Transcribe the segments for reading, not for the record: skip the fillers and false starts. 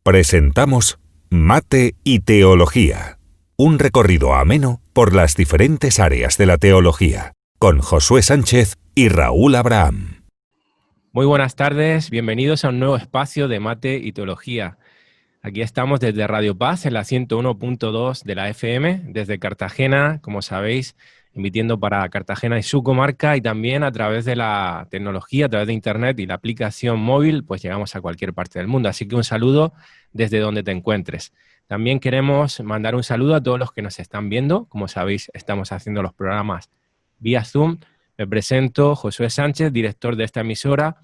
Presentamos Mate y Teología, un recorrido ameno por las diferentes áreas de la teología, con Josué Sánchez y Raúl Abraham. Muy buenas tardes, bienvenidos a un nuevo espacio de Mate y Teología. Aquí estamos desde Radio Paz en la 101.2 de la FM, desde Cartagena, como sabéis, emitiendo para Cartagena y su comarca, y también a través de la tecnología, a través de Internet y la aplicación móvil, pues llegamos a cualquier parte del mundo. Así que un saludo desde donde te encuentres. También queremos mandar un saludo a todos los que nos están viendo. Como sabéis, estamos haciendo los programas vía Zoom. Me presento, Josué Sánchez, director de esta emisora,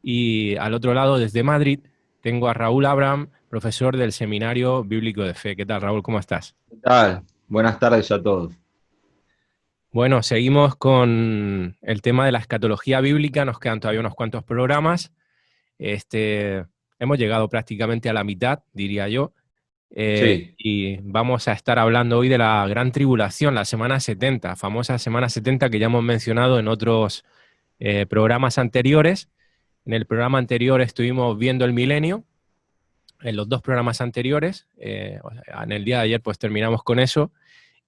y al otro lado, desde Madrid, tengo a Raúl Abraham, profesor del Seminario Bíblico de Fe. ¿Qué tal, Raúl? ¿Cómo estás? ¿Qué tal? Buenas tardes a todos. Bueno, seguimos con el tema de la escatología bíblica. Nos quedan todavía unos cuantos programas. Hemos llegado prácticamente a la mitad, diría yo. Sí, Y vamos a estar hablando hoy de la Gran Tribulación, la Semana 70, famosa Semana 70 que ya hemos mencionado en otros programas anteriores. En el programa anterior estuvimos viendo el milenio, en los dos programas anteriores. En el día de ayer pues terminamos con eso.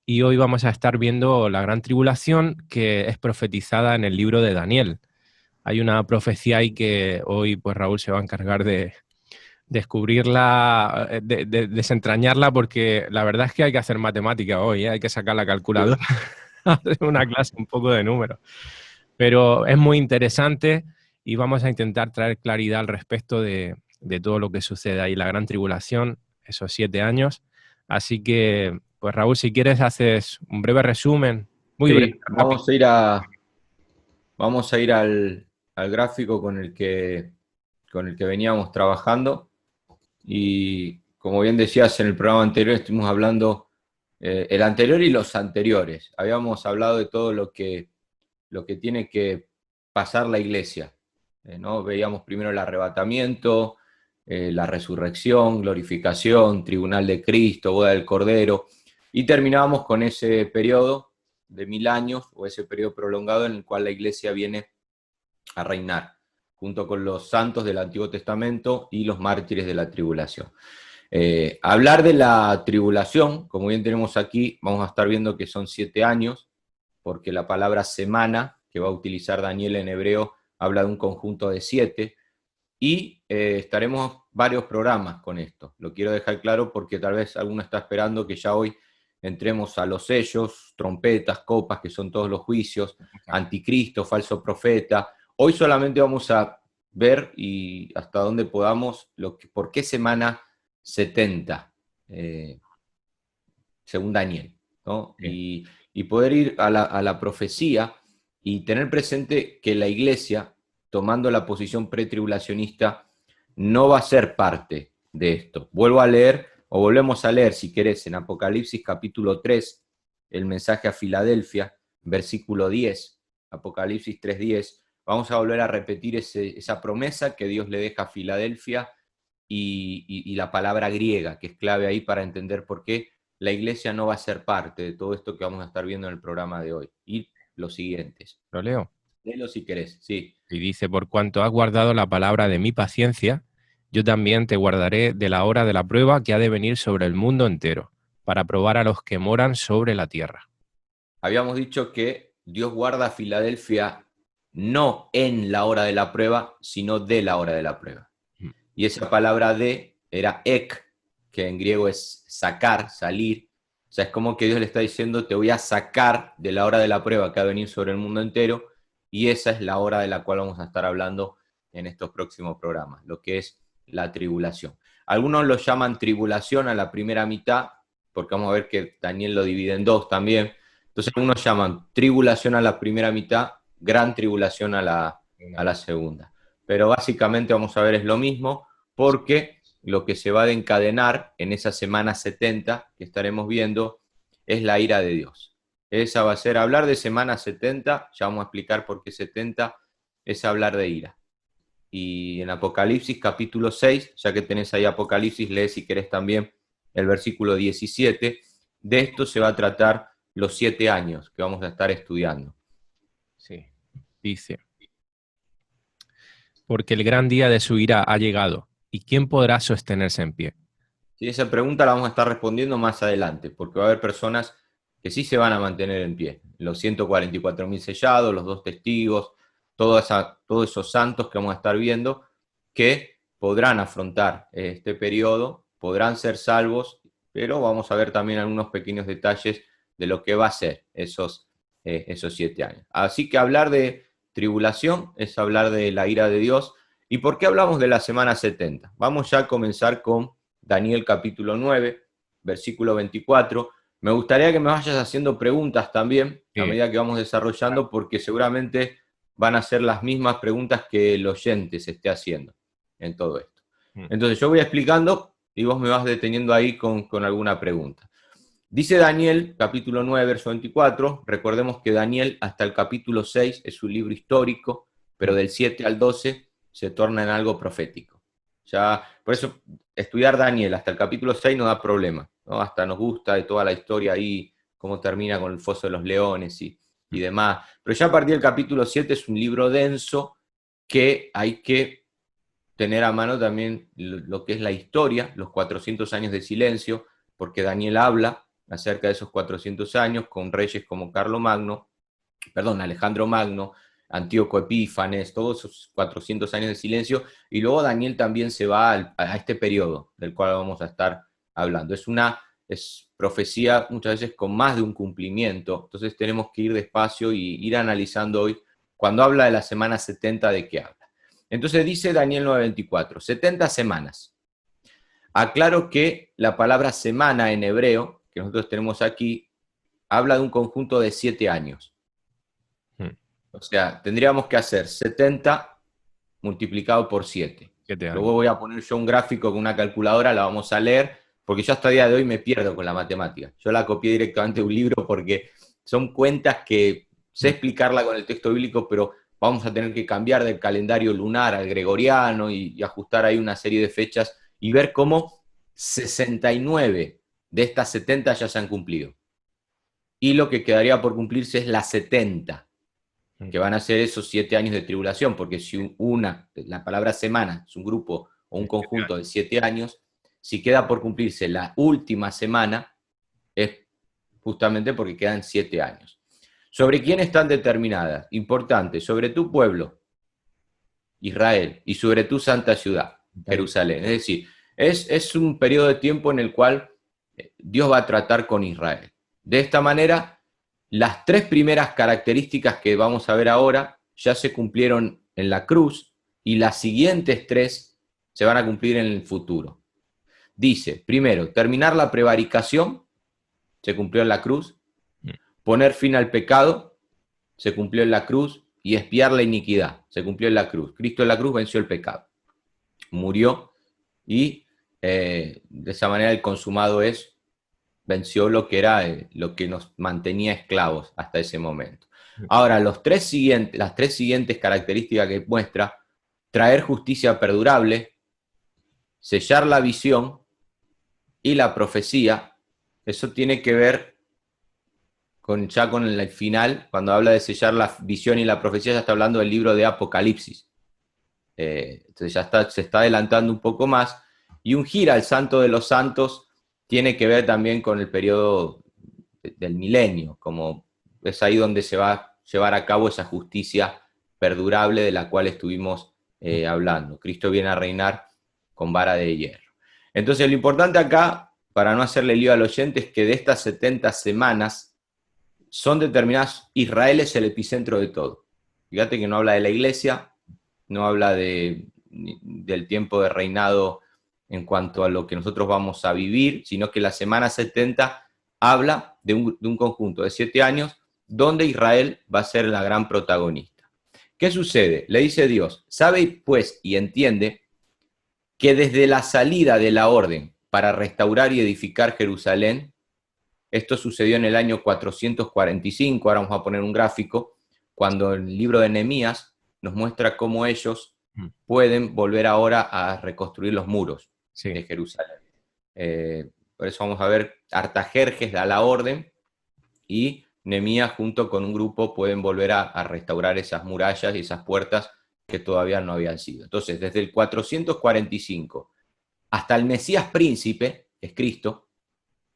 Y hoy vamos a estar viendo la Gran Tribulación, que es profetizada en el libro de Daniel. Hay una profecía ahí que hoy pues Raúl se va a encargar de descubrirla, de desentrañarla, porque la verdad es que hay que hacer matemática hoy, ¿eh? Hay que sacar la calculadora, hacer una clase un poco de números. Pero es muy interesante y vamos a intentar traer claridad al respecto de todo lo que sucede ahí, la Gran Tribulación, esos 7 años. Así que, pues Raúl, si quieres haces un breve resumen, muy breve, sí, rápido. vamos a ir al gráfico con el que veníamos trabajando. Y como bien decías, en el programa anterior estuvimos hablando, el anterior y los anteriores. Habíamos hablado de todo lo que tiene que pasar la iglesia, ¿no? Veíamos primero el arrebatamiento, la resurrección, glorificación, tribunal de Cristo, boda del Cordero, y terminábamos con ese periodo de 1000 años, o ese periodo prolongado en el cual la iglesia viene a reinar, junto con los santos del Antiguo Testamento y los mártires de la tribulación. Hablar de la tribulación, como bien tenemos aquí, vamos a estar viendo que son 7 años, porque la palabra semana, que va a utilizar Daniel en hebreo, habla de un conjunto de 7, y estaremos varios programas con esto. Lo quiero dejar claro porque tal vez alguno está esperando que ya hoy entremos a los sellos, trompetas, copas, que son todos los juicios, anticristo, falso profeta. Hoy solamente vamos a ver, y hasta donde podamos, por qué semana 70, según Daniel, ¿no? Y poder ir a la profecía y tener presente que la iglesia, tomando la posición pretribulacionista, no va a ser parte de esto. Vuelvo a leer, o volvemos a leer, si querés, en Apocalipsis capítulo 3, el mensaje a Filadelfia, versículo 10, Apocalipsis 3:10. Vamos a volver a repetir esa promesa que Dios le deja a Filadelfia y la palabra griega, que es clave ahí para entender por qué la iglesia no va a ser parte de todo esto que vamos a estar viendo en el programa de hoy. Y los siguientes. Lo leo. Léelo si querés, sí. Y dice, por cuanto has guardado la palabra de mi paciencia, yo también te guardaré de la hora de la prueba que ha de venir sobre el mundo entero, para probar a los que moran sobre la tierra. Habíamos dicho que Dios guarda a Filadelfia no en la hora de la prueba, sino de la hora de la prueba. Y esa palabra de era ek, que en griego es sacar, salir. O sea, es como que Dios le está diciendo, te voy a sacar de la hora de la prueba que va a venir sobre el mundo entero, y esa es la hora de la cual vamos a estar hablando en estos próximos programas, lo que es la tribulación. Algunos lo llaman tribulación a la primera mitad, porque vamos a ver que Daniel lo divide en dos también. Entonces algunos llaman tribulación a la primera mitad, gran tribulación a la segunda. Pero básicamente vamos a ver es lo mismo, porque lo que se va a encadenar en esa semana 70 que estaremos viendo es la ira de Dios. Esa va a ser, hablar de semana 70, ya vamos a explicar por qué 70, es hablar de ira. Y en Apocalipsis capítulo 6, ya que tenés ahí Apocalipsis, lee si querés también el versículo 17, de esto se va a tratar los 7 años que vamos a estar estudiando. Sí, dice, porque el gran día de su ira ha llegado, ¿Y quién podrá sostenerse en pie? Sí, esa pregunta la vamos a estar respondiendo más adelante, porque va a haber personas que sí se van a mantener en pie. Los 144.000 sellados, los 2 testigos, todos esos santos que vamos a estar viendo, que podrán afrontar este periodo, podrán ser salvos, pero vamos a ver también algunos pequeños detalles de lo que va a ser esos 7 años. Así que hablar de tribulación es hablar de la ira de Dios. ¿Y por qué hablamos de la semana 70? Vamos ya a comenzar con Daniel capítulo 9, versículo 24. Me gustaría que me vayas haciendo preguntas también a medida que vamos desarrollando, porque seguramente van a ser las mismas preguntas que el oyente se esté haciendo en todo esto. Entonces yo voy explicando y vos me vas deteniendo ahí con alguna pregunta. Dice Daniel, capítulo 9, verso 24, recordemos que Daniel hasta el capítulo 6 es un libro histórico, pero del 7 al 12 se torna en algo profético. Ya, por eso estudiar Daniel hasta el capítulo 6 no da problema, ¿no? Hasta nos gusta de toda la historia ahí, cómo termina con el foso de los leones y demás. Pero ya a partir del capítulo 7 es un libro denso que hay que tener a mano también lo que es la historia, los 400 años de silencio, porque Daniel habla acerca de esos 400 años con reyes como Alejandro Magno, Antíoco Epífanes, todos esos 400 años de silencio, y luego Daniel también se va a este periodo del cual vamos a estar hablando. Es profecía muchas veces con más de un cumplimiento, entonces tenemos que ir despacio y ir analizando hoy, cuando habla de la semana 70, ¿de qué habla? Entonces dice Daniel 9:24, 70 semanas. Aclaro que la palabra semana en hebreo, que nosotros tenemos aquí, habla de un conjunto de 7 años. O sea, tendríamos que hacer 70 multiplicado por 7. Luego voy a poner yo un gráfico con una calculadora, la vamos a leer, porque yo hasta el día de hoy me pierdo con la matemática. Yo la copié directamente de un libro porque son cuentas que sé explicarla con el texto bíblico, pero vamos a tener que cambiar del calendario lunar al gregoriano y ajustar ahí una serie de fechas y ver cómo 69 de estas 70 ya se han cumplido. Y lo que quedaría por cumplirse es las 70, que van a ser esos 7 años de tribulación, porque si la palabra semana es un grupo o un conjunto de 7 años, si queda por cumplirse la última semana, es justamente porque quedan 7 años. ¿Sobre quién están determinadas? Importante, sobre tu pueblo, Israel, y sobre tu santa ciudad, Jerusalén. Es decir, es un periodo de tiempo en el cual Dios va a tratar con Israel. De esta manera, las 3 primeras características que vamos a ver ahora ya se cumplieron en la cruz y las siguientes 3 se van a cumplir en el futuro. Dice, primero, terminar la prevaricación, se cumplió en la cruz, poner fin al pecado, se cumplió en la cruz, y expiar la iniquidad, se cumplió en la cruz. Cristo en la cruz venció el pecado, murió y de esa manera el consumado venció lo que era lo que nos mantenía esclavos hasta ese momento. Ahora, las 3 siguientes características que muestra: traer justicia perdurable, sellar la visión y la profecía. Eso tiene que ver ya con el final, cuando habla de sellar la visión y la profecía, ya está hablando del libro de Apocalipsis. Entonces ya se está adelantando un poco más. Y ungir al Santo de los Santos tiene que ver también con el periodo del milenio, como es ahí donde se va a llevar a cabo esa justicia perdurable de la cual estuvimos hablando. Cristo viene a reinar con vara de hierro. Entonces lo importante acá, para no hacerle lío al oyente, es que de estas 70 semanas son determinadas. Israel es el epicentro de todo. Fíjate que no habla de la iglesia, no habla del tiempo de reinado en cuanto a lo que nosotros vamos a vivir, sino que la semana 70 habla de un conjunto de 7 años donde Israel va a ser la gran protagonista. ¿Qué sucede? Le dice Dios, sabe pues y entiende que desde la salida de la orden para restaurar y edificar Jerusalén, esto sucedió en el año 445, ahora vamos a poner un gráfico, cuando el libro de Nehemías nos muestra cómo ellos pueden volver ahora a reconstruir los muros de Jerusalén. Por eso vamos a ver, Artajerjes da la orden y Nehemías junto con un grupo pueden volver a restaurar esas murallas y esas puertas que todavía no habían sido. Entonces, desde el 445 hasta el Mesías príncipe, es Cristo,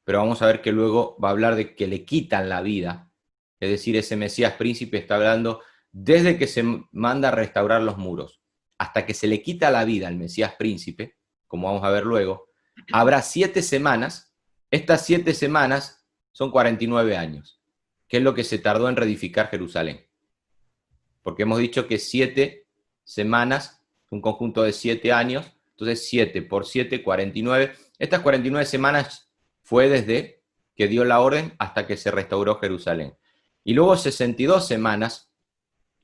pero vamos a ver que luego va a hablar de que le quitan la vida, es decir, ese Mesías príncipe está hablando desde que se manda a restaurar los muros hasta que se le quita la vida al Mesías príncipe, como vamos a ver luego, habrá 7 semanas, estas 7 semanas son 49 años, que es lo que se tardó en reedificar Jerusalén. Porque hemos dicho que 7 semanas, un conjunto de 7 años, entonces 7 por 7, 49. Estas 49 semanas fue desde que dio la orden hasta que se restauró Jerusalén. Y luego 62 semanas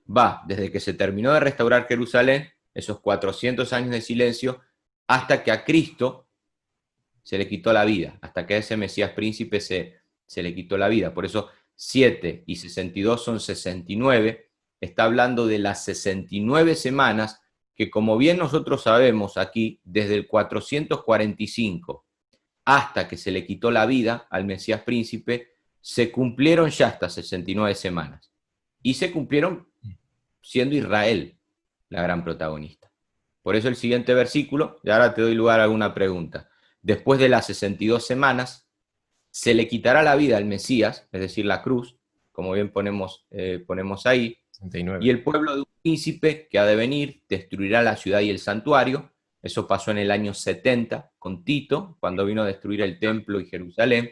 va desde que se terminó de restaurar Jerusalén, esos 400 años de silencio, hasta que a Cristo se le quitó la vida, hasta que a ese Mesías príncipe se le quitó la vida. Por eso 7 y 62 son 69. Está hablando de las 69 semanas que, como bien nosotros sabemos aquí, desde el 445 hasta que se le quitó la vida al Mesías príncipe, se cumplieron ya estas 69 semanas. Y se cumplieron siendo Israel la gran protagonista. Por eso el siguiente versículo, y ahora te doy lugar a alguna pregunta. Después de las 62 semanas, se le quitará la vida al Mesías, es decir, la cruz, como bien ponemos ahí, 69. Y el pueblo de un príncipe que ha de venir destruirá la ciudad y el santuario. Eso pasó en el año 70 con Tito, cuando vino a destruir el templo y Jerusalén.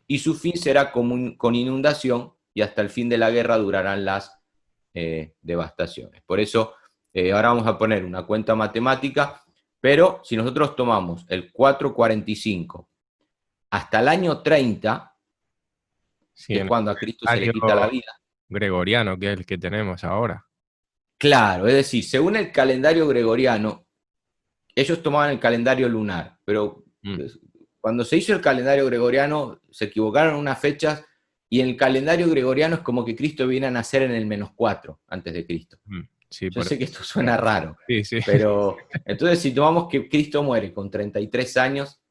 Y su fin será con inundación, y hasta el fin de la guerra durarán las devastaciones. Por eso, ahora vamos a poner una cuenta matemática, pero si nosotros tomamos el 445 hasta el año 30, Sí, que es cuando a Cristo se le año quita la vida. Gregoriano, que es el que tenemos ahora. Claro, es decir, según el calendario gregoriano, ellos tomaban el calendario lunar, pero cuando se hizo el calendario gregoriano se equivocaron unas fechas y en el calendario gregoriano es como que Cristo viene a nacer en el -4 antes de Cristo. Sí, Yo sé que esto suena raro, sí, sí. pero entonces si tomamos que Cristo muere con 33 años,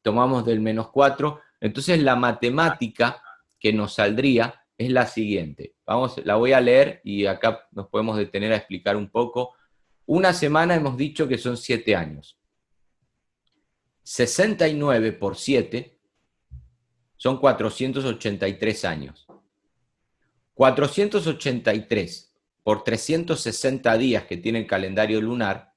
tomamos del -4, entonces la matemática que nos saldría es la siguiente. La voy a leer y acá nos podemos detener a explicar un poco. Una semana hemos dicho que son 7 años. 69 por 7 son 483 años. 483 por 360 días que tiene el calendario lunar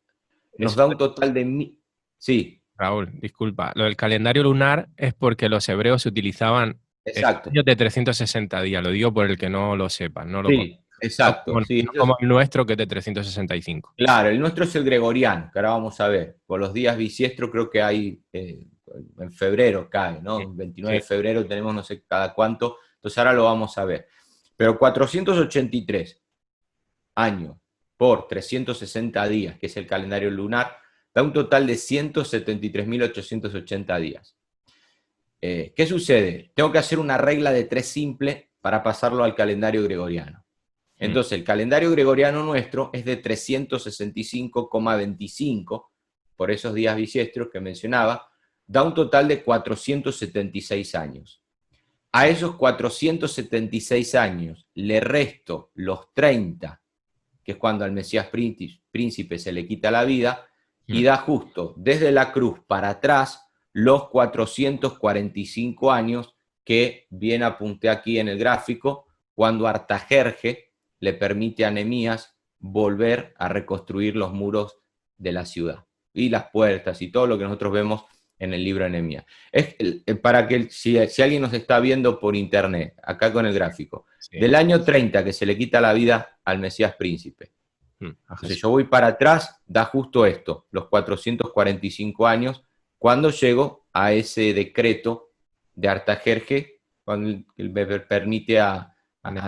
nos da un total de... Sí. Raúl, disculpa. Lo del calendario lunar es porque los hebreos utilizaban años de 360 días. Lo digo por el que no lo sepa. No lo sí, exacto. No, sí, no como el nuestro, que es de 365. Claro, el nuestro es el gregoriano, que ahora vamos a ver. Por los días bisiestros creo que hay, en febrero cae, ¿no? Sí, 29 de febrero tenemos no sé cada cuánto, entonces ahora lo vamos a ver. Pero 483 años por 360 días, que es el calendario lunar, da un total de 173.880 días. ¿Qué sucede? Tengo que hacer una regla de 3 simple para pasarlo al calendario gregoriano. Entonces, el calendario gregoriano nuestro es de 365,25, por esos días bisiestros que mencionaba, da un total de 476 años. A esos 476 años le resto los 30, que es cuando al Mesías príncipe se le quita la vida, y da justo desde la cruz para atrás los 445 años que bien apunté aquí en el gráfico, cuando Artajerje le permite a Nehemías volver a reconstruir los muros de la ciudad y las puertas y todo lo que nosotros vemos en el libro de Nehemías. Es para que si alguien nos está viendo por internet, acá con el gráfico, del año 30 que se le quita la vida al Mesías príncipe. Entonces yo voy para atrás, da justo esto, los 445 años, cuando llego a ese decreto de Artajerje, cuando me permite a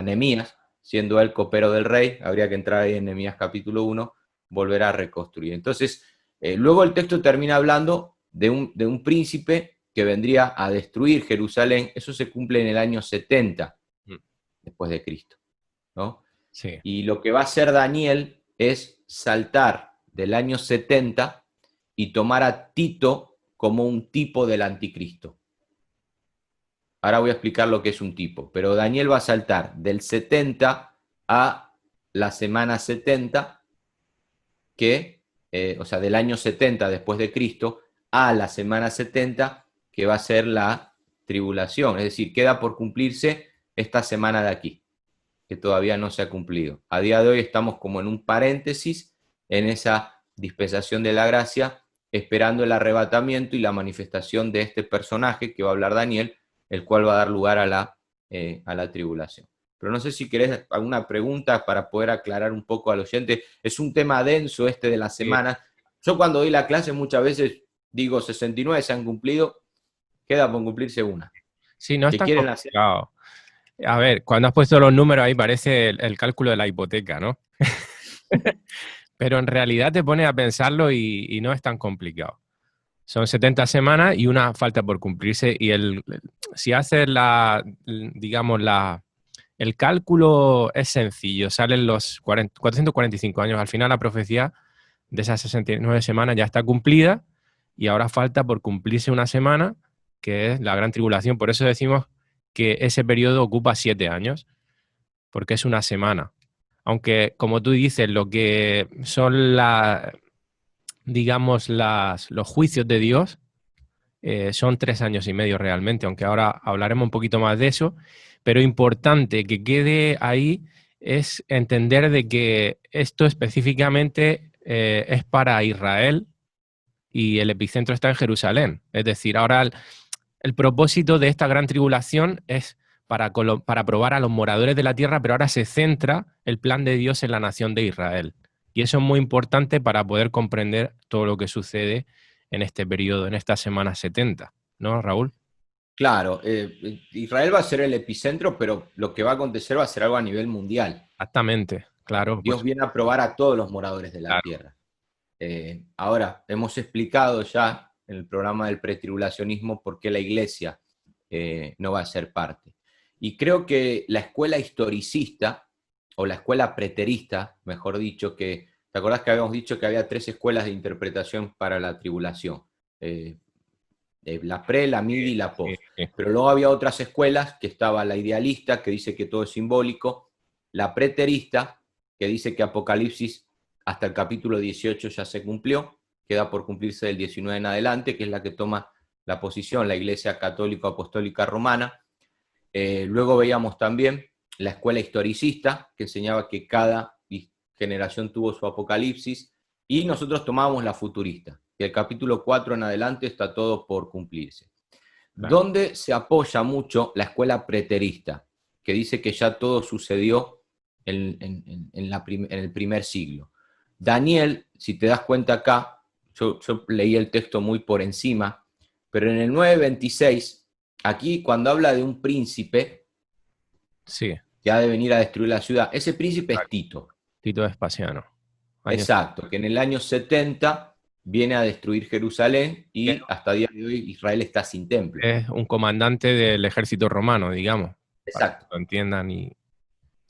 Nehemías, siendo él copero del rey, habría que entrar ahí en Nehemías capítulo 1, volver a reconstruir. Entonces, luego el texto termina hablando de un príncipe que vendría a destruir Jerusalén. Eso se cumple en el año 70 después de Cristo, ¿no? Sí. Y lo que va a hacer Daniel es saltar del año 70 y tomar a Tito como un tipo del anticristo. Ahora voy a explicar lo que es un tipo, pero Daniel va a saltar del 70 a la semana 70 o sea, del año 70 después de Cristo a la semana 70, que va a ser la tribulación. Es decir, queda por cumplirse esta semana de aquí, que todavía no se ha cumplido. A día de hoy estamos como en un paréntesis en esa dispensación de la gracia, esperando el arrebatamiento y la manifestación de este personaje que va a hablar Daniel, el cual va a dar lugar a la tribulación. Pero no sé si querés alguna pregunta para poder aclarar un poco al oyente. Es un tema denso este de la semana. Yo cuando doy la clase muchas veces digo 69 se han cumplido, queda por cumplirse una. Sí, no es ¿Qué tan quieren hacer? complicado. A ver, cuando has puesto los números ahí parece el cálculo de la hipoteca, ¿no? Pero en realidad te pones a pensarlo y no es tan complicado. Son 70 semanas y una falta por cumplirse. Y si haces digamos, el cálculo es sencillo. Salen los 445 años. Al final la profecía de esas 69 semanas ya está cumplida y ahora falta por cumplirse una semana, que es la gran tribulación. Por eso decimos que ese periodo ocupa 7 años, porque es una semana. Aunque, como tú dices, lo que son digamos, los juicios de Dios son 3 años y medio realmente, aunque ahora hablaremos un poquito más de eso, pero importante que quede ahí es entender de que esto específicamente es para Israel y el epicentro está en Jerusalén. Es decir, ahora el propósito de esta gran tribulación es para probar a los moradores de la tierra, pero ahora se centra el plan de Dios en la nación de Israel. Y eso es muy importante para poder comprender todo lo que sucede en este periodo, en esta semana 70, ¿no, Raúl? Claro, Israel va a ser el epicentro, pero lo que va a acontecer va a ser algo a nivel mundial. Exactamente, claro, por Dios viene a probar a todos los moradores de la claro. tierra. Ahora, hemos explicado ya en el programa del pretribulacionismo por qué la iglesia no va a ser parte. Y creo que la escuela historicista, o la escuela preterista, mejor dicho, ¿te acordás que habíamos dicho que había 3 escuelas de interpretación para la tribulación? La pre, la mid y la Sí, post. sí. Pero luego había otras escuelas, que estaba la idealista, que dice que todo es simbólico, la preterista, que dice que Apocalipsis hasta el capítulo 18 ya se cumplió, queda por cumplirse del 19 en adelante, que es la que toma la posición la Iglesia Católica Apostólica Romana. Luego veíamos también la escuela historicista, que enseñaba que cada generación tuvo su apocalipsis, y nosotros tomábamos la futurista, que el capítulo 4 en adelante está todo por cumplirse. Claro. Donde se apoya mucho la escuela preterista, que dice que ya todo sucedió en el primer siglo. Daniel, si te das cuenta acá, yo leí el texto muy por encima, pero en el 9:26, aquí cuando habla de un príncipe Sí, que ha de venir a destruir la ciudad, ese príncipe es Tito. Tito Vespasiano. Años. Exacto, que en el año 70 viene a destruir Jerusalén y hasta el día de hoy Israel está sin templo. Es un comandante del ejército romano, digamos, para que Exacto. lo entiendan. Y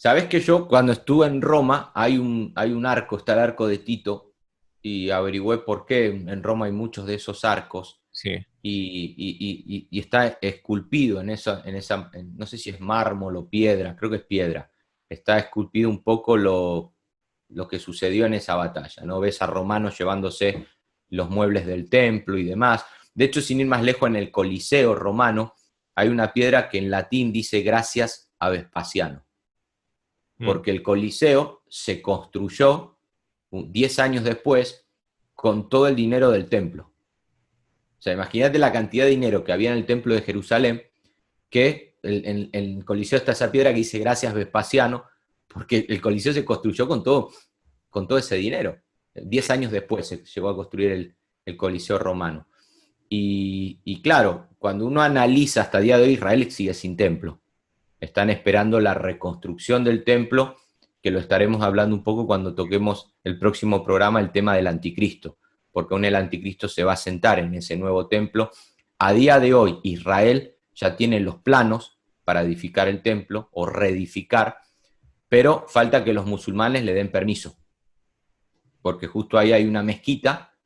Sabés que yo cuando estuve en Roma hay un arco, está el arco de Tito, y averigüé por qué en Roma hay muchos de esos arcos, sí, y está esculpido no sé si es mármol o piedra, creo que es piedra, está esculpido un poco lo que sucedió en esa batalla, ¿no? Ves a romanos llevándose los muebles del templo y demás. De hecho, sin ir más lejos, en el Coliseo romano hay una piedra que en latín dice gracias a Vespasiano, porque el Coliseo se construyó 10 años después con todo el dinero del templo. O sea, imagínate la cantidad de dinero que había en el templo de Jerusalén, que en el Coliseo está esa piedra que dice gracias Vespasiano, porque el Coliseo se construyó con todo ese dinero. 10 años después se llegó a construir el Coliseo romano. Y claro, cuando uno analiza hasta el día de hoy, Israel sigue sin templo. Están esperando la reconstrucción del templo, que lo estaremos hablando un poco cuando toquemos el próximo programa, el tema del anticristo, porque aún el anticristo se va a sentar en ese nuevo templo. A día de hoy, Israel ya tiene los planos para edificar el templo o reedificar, pero falta que los musulmanes le den permiso, porque justo ahí hay una mezquita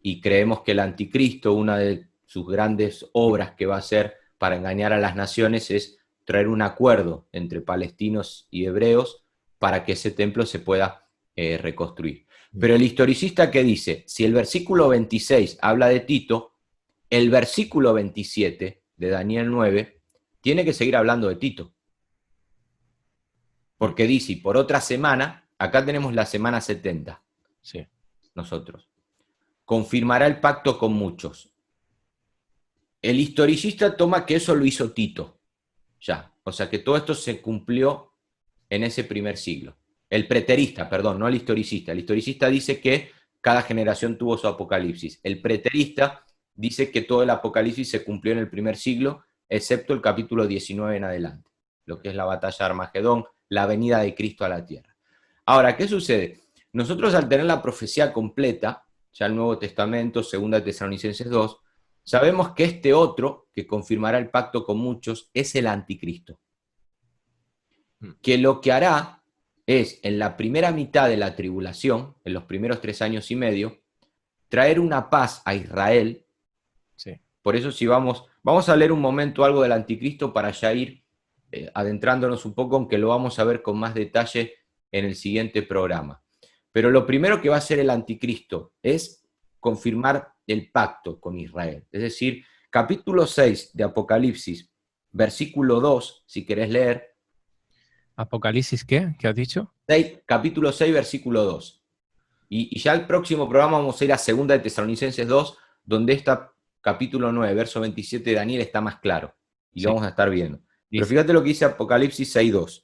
y creemos que el anticristo, una de sus grandes obras que va a hacer para engañar a las naciones es traer un acuerdo entre palestinos y hebreos para que ese templo se pueda reconstruir. Pero el historicista, ¿qué dice? Si el versículo 26 habla de Tito, el versículo 27 de Daniel 9 tiene que seguir hablando de Tito. Porque dice, por otra semana, acá tenemos la semana 70, Sí. nosotros, confirmará el pacto con muchos. El historicista toma que eso lo hizo Tito, ya. O sea que todo esto se cumplió en ese primer siglo. El preterista, perdón, no el historicista. El historicista dice que cada generación tuvo su apocalipsis. El preterista dice que todo el apocalipsis se cumplió en el primer siglo, excepto el capítulo 19 en adelante, lo que es la batalla de Armagedón, la venida de Cristo a la tierra. Ahora, ¿qué sucede? Nosotros al tener la profecía completa, ya el Nuevo Testamento, 2 Tesalonicenses 2, sabemos que este otro, que confirmará el pacto con muchos, es el anticristo. Que lo que hará es, en la primera mitad de la tribulación, en los primeros 3 años y medio, traer una paz a Israel. Sí. Por eso si vamos a leer un momento algo del anticristo para ya ir adentrándonos un poco, aunque lo vamos a ver con más detalle en el siguiente programa. Pero lo primero que va a hacer el anticristo es confirmar el pacto con Israel. Es decir, capítulo 6 de Apocalipsis, versículo 2, si querés leer. ¿Apocalipsis qué? ¿Qué has dicho? Capítulo 6, versículo 2. Y ya el próximo programa vamos a ir a 2 de Tesalonicenses 2, donde está capítulo 9, verso 27 de Daniel está más claro. Y lo vamos a estar viendo. Pero fíjate lo que dice Apocalipsis 6, 2.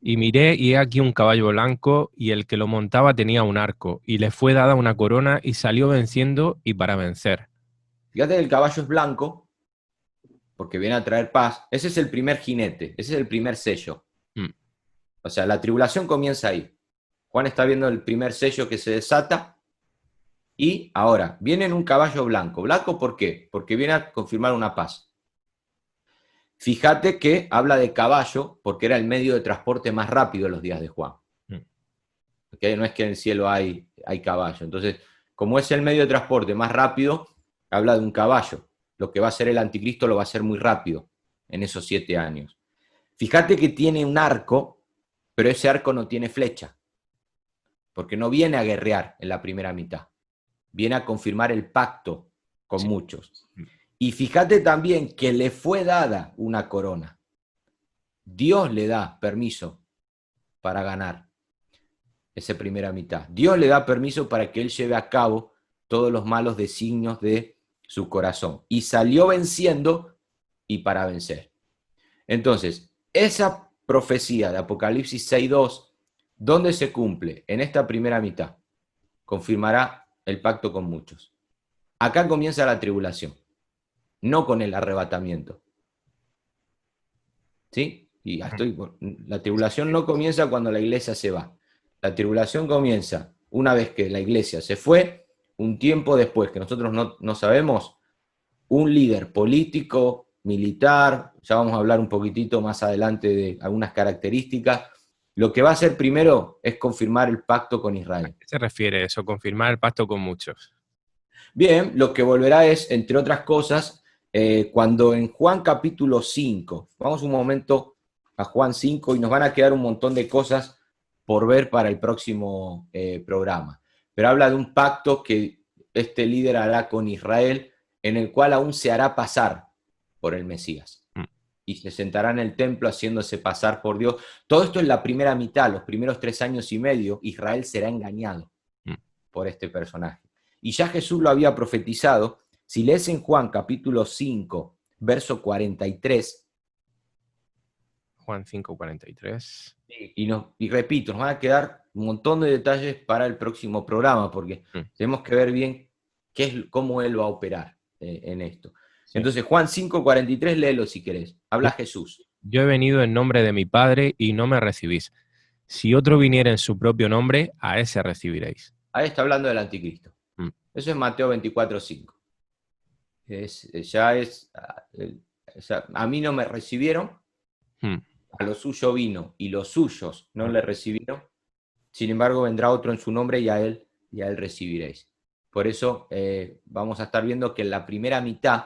Y miré, y he aquí un caballo blanco, y el que lo montaba tenía un arco, y le fue dada una corona, y salió venciendo y para vencer. Fíjate que el caballo es blanco, porque viene a traer paz. Ese es el primer jinete, ese es el primer sello. O sea, la tribulación comienza ahí. Juan está viendo el primer sello que se desata, y ahora, viene en un caballo blanco. ¿Blanco por qué? Porque viene a confirmar una paz. Fíjate que habla de caballo porque era el medio de transporte más rápido en los días de Juan. ¿Okay? No es que en el cielo hay caballo. Entonces, como es el medio de transporte más rápido, habla de un caballo. Lo que va a hacer el anticristo lo va a hacer muy rápido en esos 7 años. Fíjate que tiene un arco, pero ese arco no tiene flecha, porque no viene a guerrear en la primera mitad. Viene a confirmar el pacto con muchos. Y fíjate también que le fue dada una corona. Dios le da permiso para ganar esa primera mitad. Dios le da permiso para que él lleve a cabo todos los malos designios de su corazón. Y salió venciendo y para vencer. Entonces, esa profecía de Apocalipsis 6.2, ¿dónde se cumple? En esta primera mitad. Confirmará el pacto con muchos. Acá comienza la tribulación, no con el arrebatamiento. ¿Sí? Y la tribulación no comienza cuando la iglesia se va. La tribulación comienza una vez que la iglesia se fue, un tiempo después, que nosotros no sabemos, un líder político, militar, ya vamos a hablar un poquitito más adelante de algunas características, lo que va a hacer primero es confirmar el pacto con Israel. ¿A qué se refiere eso? Confirmar el pacto con muchos. Bien, lo que volverá es, entre otras cosas, cuando en Juan capítulo 5, vamos un momento a Juan 5 y nos van a quedar un montón de cosas por ver para el próximo programa. Pero habla de un pacto que este líder hará con Israel, en el cual aún se hará pasar por el Mesías. Y se sentará en el templo haciéndose pasar por Dios. Todo esto en la primera mitad, los primeros 3 años y medio, Israel será engañado por este personaje. Y ya Jesús lo había profetizado. Si lees en Juan capítulo 5, verso 43. Juan 5, 43. Y repito, nos van a quedar un montón de detalles para el próximo programa, porque tenemos que ver bien cómo él va a operar en esto. Sí. Entonces, Juan 5, 43, léelo si querés. Habla Jesús. Yo he venido en nombre de mi Padre y no me recibís. Si otro viniera en su propio nombre, a ese recibiréis. Ahí está hablando del anticristo. Eso es Mateo 24, 5. A mí no me recibieron, a lo suyo vino y los suyos no le recibieron. Sin embargo, vendrá otro en su nombre y a él recibiréis. Por eso vamos a estar viendo que en la primera mitad,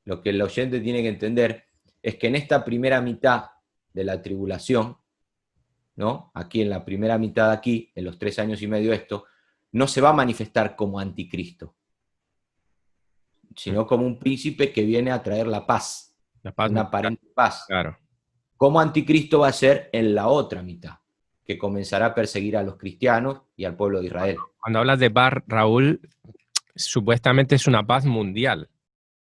lo que el oyente tiene que entender es que en esta primera mitad de la tribulación, ¿no? Aquí en la primera mitad, aquí, en los 3 años y medio esto, no se va a manifestar como anticristo, sino como un príncipe que viene a traer la paz, una aparente paz. Claro. Como anticristo va a ser en la otra mitad, que comenzará a perseguir a los cristianos y al pueblo de Israel. Cuando hablas de paz, Raúl, supuestamente es una paz mundial.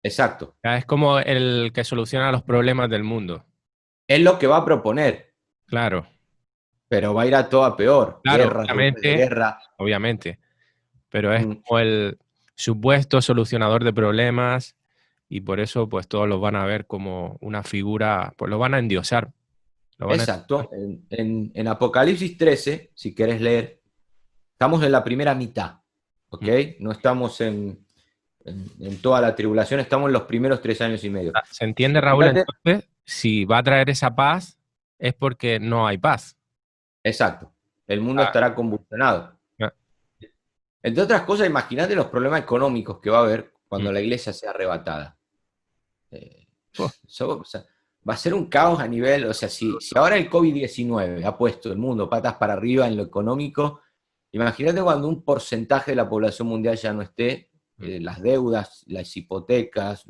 Exacto. O sea, es como el que soluciona los problemas del mundo. Es lo que va a proponer. Claro. Pero va a ir a todo a peor. Claro, Guerra, obviamente, guerra. Obviamente. Pero es como el supuesto solucionador de problemas y por eso pues todos los van a ver como una figura, pues lo van a endiosar. Exacto. En Apocalipsis 13, si querés leer, estamos en la primera mitad, ¿ok? No estamos en toda la tribulación, estamos en los primeros 3 años y medio. ¿Se entiende, Raúl? Entonces, si va a traer esa paz, es porque no hay paz. Exacto. El mundo estará convulsionado. Entre otras cosas, imagínate los problemas económicos que va a haber cuando la iglesia sea arrebatada. Va a ser un caos a nivel, o sea, si ahora el COVID-19 ha puesto el mundo patas para arriba en lo económico, imagínate cuando un porcentaje de la población mundial ya no esté, las deudas, las hipotecas,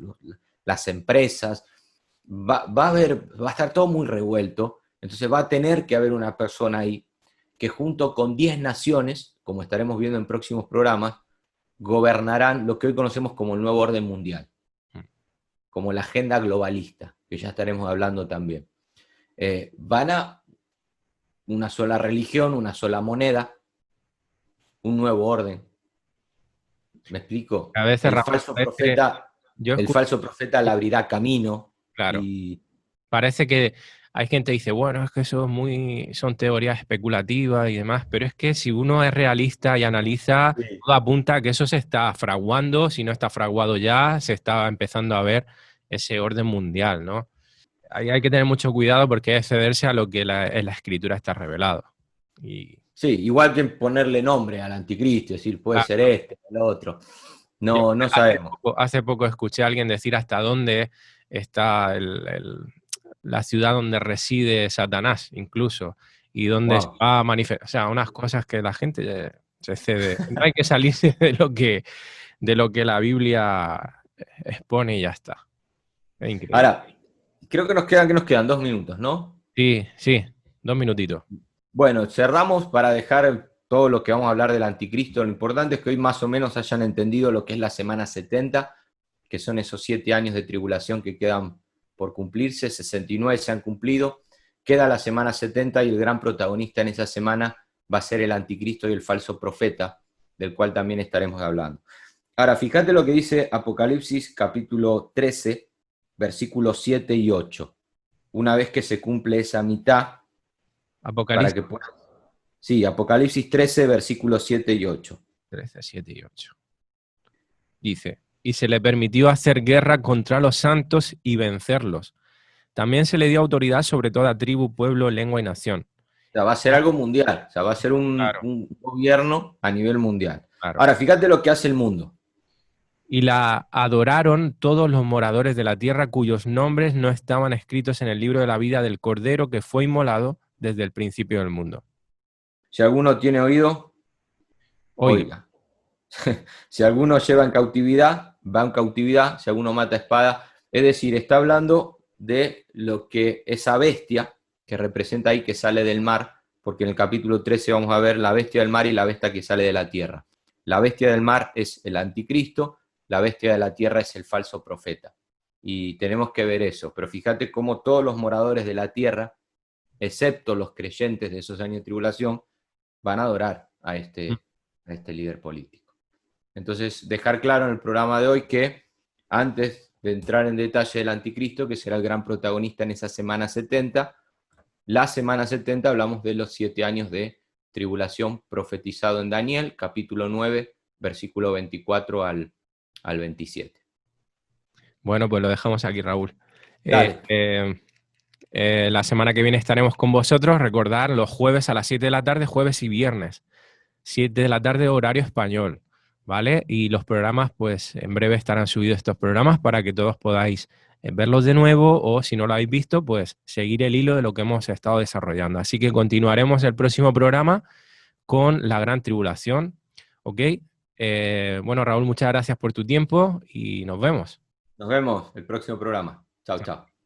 las empresas, va a estar todo muy revuelto, entonces va a tener que haber una persona ahí que junto con 10 naciones, como estaremos viendo en próximos programas, gobernarán lo que hoy conocemos como el nuevo orden mundial, como la agenda globalista, que ya estaremos hablando también. Van a una sola religión, una sola moneda, un nuevo orden. ¿Me explico? A veces, El falso profeta le abrirá camino. Claro. Parece que hay gente que dice, bueno, es que eso son teorías especulativas y demás, pero es que si uno es realista y analiza, todo apunta a que eso se está fraguando, si no está fraguado ya, se está empezando a ver ese orden mundial, ¿no? Ahí hay que tener mucho cuidado porque es cederse a lo que en la escritura está revelado. Sí, igual que ponerle nombre al anticristo, decir, puede ser este, el otro. No sabemos. Hace poco escuché a alguien decir hasta dónde está la ciudad donde reside Satanás, incluso, y dónde va a manifestar. O sea, unas cosas que la gente se cede. No hay que salirse de lo que la Biblia expone y ya está. Es increíble. Ahora, creo que nos quedan 2 minutos, ¿no? Sí, 2 minutitos. Bueno, cerramos para dejar todo lo que vamos a hablar del anticristo. Lo importante es que hoy más o menos hayan entendido lo que es la semana 70, que son esos 7 años de tribulación que quedan por cumplirse, 69 se han cumplido, queda la semana 70 y el gran protagonista en esa semana va a ser el anticristo y el falso profeta, del cual también estaremos hablando. Ahora, fíjate lo que dice Apocalipsis capítulo 13, versículos 7 y 8. Una vez que se cumple esa mitad, Apocalipsis 13, versículos 7 y 8. 13, 7 y 8. Dice, y se le permitió hacer guerra contra los santos y vencerlos. También se le dio autoridad sobre toda tribu, pueblo, lengua y nación. O sea, va a ser algo mundial, o sea, va a ser un gobierno a nivel mundial. Claro. Ahora, fíjate lo que hace el mundo. Y la adoraron todos los moradores de la tierra cuyos nombres no estaban escritos en el libro de la vida del Cordero que fue inmolado desde el principio del mundo. Si alguno tiene oído, oiga. Si alguno lleva en cautividad, va en cautividad. Si alguno mata a espada, es decir, está hablando de lo que esa bestia que representa ahí que sale del mar, porque en el capítulo 13 vamos a ver la bestia del mar y la bestia que sale de la tierra. La bestia del mar es el anticristo, la bestia de la tierra es el falso profeta. Y tenemos que ver eso. Pero fíjate cómo todos los moradores de la tierra, excepto los creyentes de esos años de tribulación, van a adorar a este líder político. Entonces, dejar claro en el programa de hoy que antes de entrar en detalle del anticristo, que será el gran protagonista en esa semana 70, la semana 70 hablamos de los 7 años de tribulación profetizado en Daniel, capítulo 9, versículo 24 al 27. Bueno, pues lo dejamos aquí, Raúl. La semana que viene estaremos con vosotros. Recordar los jueves a las 7 de la tarde, jueves y viernes. 7 de la tarde, horario español, ¿vale? Y los programas, pues en breve estarán subidos estos programas para que todos podáis verlos de nuevo o si no lo habéis visto, pues seguir el hilo de lo que hemos estado desarrollando. Así que continuaremos el próximo programa con la gran tribulación. ¿Ok? Bueno, Raúl, muchas gracias por tu tiempo y nos vemos. Nos vemos el próximo programa. Chao, chao.